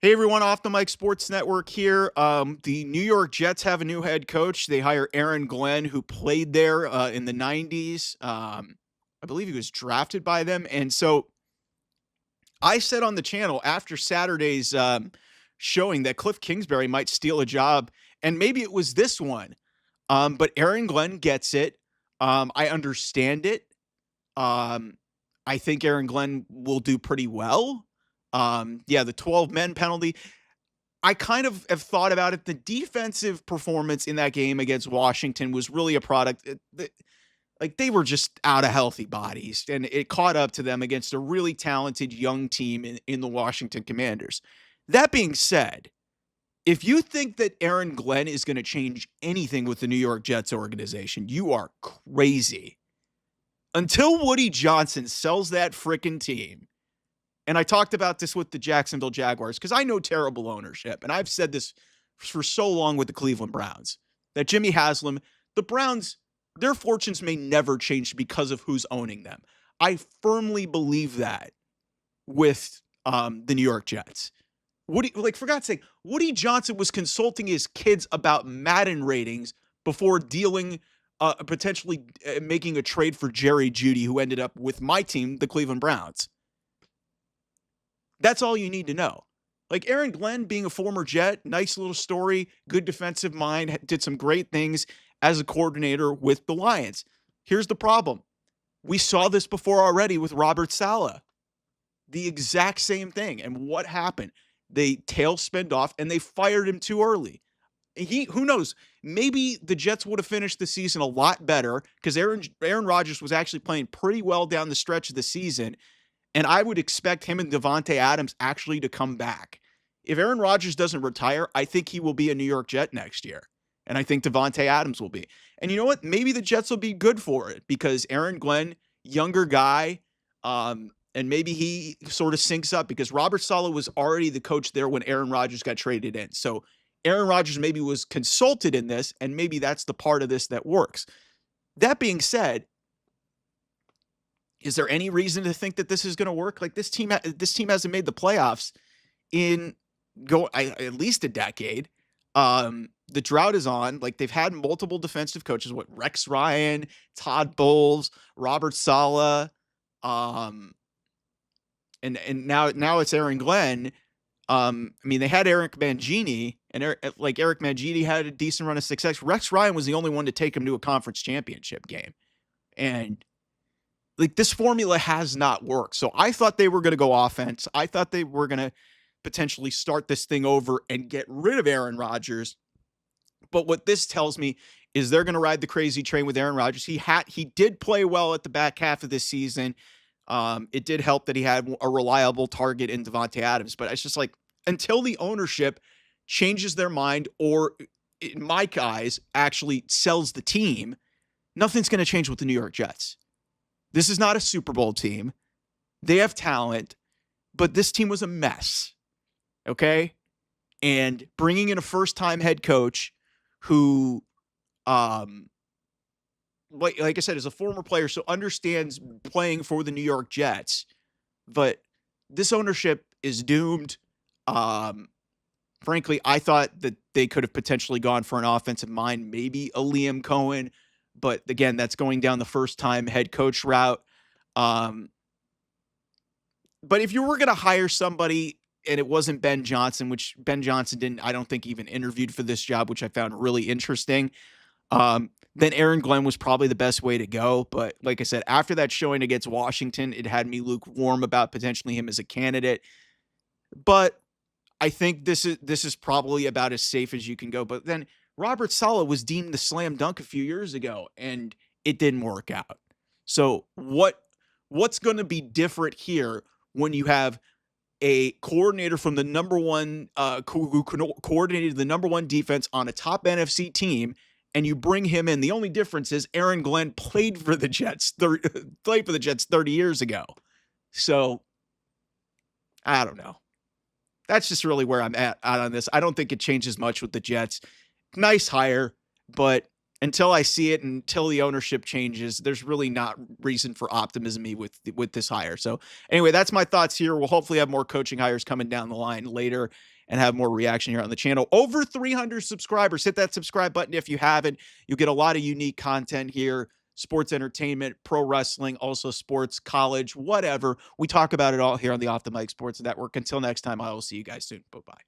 Hey everyone, off the Mike Sports Network here. The New York Jets have a new head coach. They hire Aaron Glenn, who played there in the '90s. I believe he was drafted by them. And so I said on the channel after Saturday's showing that Cliff Kingsbury might steal a job, and maybe it was this one. But Aaron Glenn gets it. I understand it. Um, I think Aaron Glenn will do pretty well. Yeah, the 12 men penalty. I kind of have thought about it. The defensive performance in that game against Washington was really a product. Like they were just out of healthy bodies, and it caught up to them against a really talented young team in the Washington Commanders. That being said, if you think that Aaron Glenn is going to change anything with the New York Jets organization, you are crazy. Until Woody Johnson sells that frickin' team, and I talked about this with the Jacksonville Jaguars because I know terrible ownership, and I've said this for so long with the Cleveland Browns, that Jimmy Haslam, the Browns, their fortunes may never change because of who's owning them. I firmly believe that with the New York Jets. Woody, like for God's sake, Woody Johnson was consulting his kids about Madden ratings before dealing, potentially making a trade for Jerry Jeudy, who ended up with my team, the Cleveland Browns. That's all you need to know. Like Aaron Glenn being a former Jet, nice little story, good defensive mind, did some great things as a coordinator with the Lions. Here's the problem. We saw this before already with Robert Saleh. The exact same thing. And what happened? They tailspinned off and they fired him too early. Who knows? Maybe the Jets would have finished the season a lot better because Aaron Rodgers was actually playing pretty well down the stretch of the season. And I would expect him and Davante Adams actually to come back. If Aaron Rodgers doesn't retire, I think he will be a New York Jet next year. And I think Davante Adams will be. And you know what? Maybe the Jets will be good for it because Aaron Glenn, younger guy, and maybe he sort of syncs up because Robert Saleh was already the coach there when Aaron Rodgers got traded in. So Aaron Rodgers maybe was consulted in this, and maybe that's the part of this that works. That being said, is there any reason to think that this is going to work? Like this team hasn't made the playoffs in at least a decade. The drought is on. Like they've had multiple defensive coaches. What Rex Ryan, Todd Bowles, Robert Saleh, and now it's Aaron Glenn. I mean, they had Eric Mangini, and Eric Mangini had a decent run of success. Rex Ryan was the only one to take him to a conference championship game, and like this formula has not worked. So I thought they were going to go offense. I thought they were going to potentially start this thing over and get rid of Aaron Rodgers. But what this tells me is they're going to ride the crazy train with Aaron Rodgers. He did play well at the back half of this season. It did help that he had a reliable target in Davante Adams, but it's just like until the ownership changes their mind or, in my eyes, actually sells the team, nothing's going to change with the New York Jets. This is not a Super Bowl team. They have talent, but this team was a mess. Okay? And bringing in a first-time head coach who, like I said, is a former player, so understands playing for the New York Jets, but this ownership is doomed. Frankly, I thought that they could have potentially gone for an offensive mind, maybe a Liam Cohen, but again, that's going down the first-time head coach route. But if you were going to hire somebody and it wasn't Ben Johnson, which Ben Johnson didn't, I don't think even interviewed for this job, which I found really interesting, then Aaron Glenn was probably the best way to go. But like I said, after that showing against Washington, it had me lukewarm about potentially him as a candidate. But I think this is probably about as safe as you can go. But then Robert Saleh was deemed the slam dunk a few years ago, and it didn't work out. So what's going to be different here when you have a coordinator from the number one who coordinated the number one defense on a top NFC team, and you bring him in? The only difference is Aaron Glenn played for the Jets 30 years ago. So I don't know. That's just really where I'm at on this. I don't think it changes much with the Jets. Nice hire, but until I see it, until the ownership changes, there's really not reason for optimism with this hire. So anyway, that's my thoughts here. We'll hopefully have more coaching hires coming down the line later. and have more reaction here on the channel. Over 300 subscribers. Hit that subscribe button if you haven't. You'll get a lot of unique content here. Sports entertainment, pro wrestling, also sports, college, whatever. We talk about it all here on the Off the Mic Sports Network. Until next time, I will see you guys soon. Bye-bye.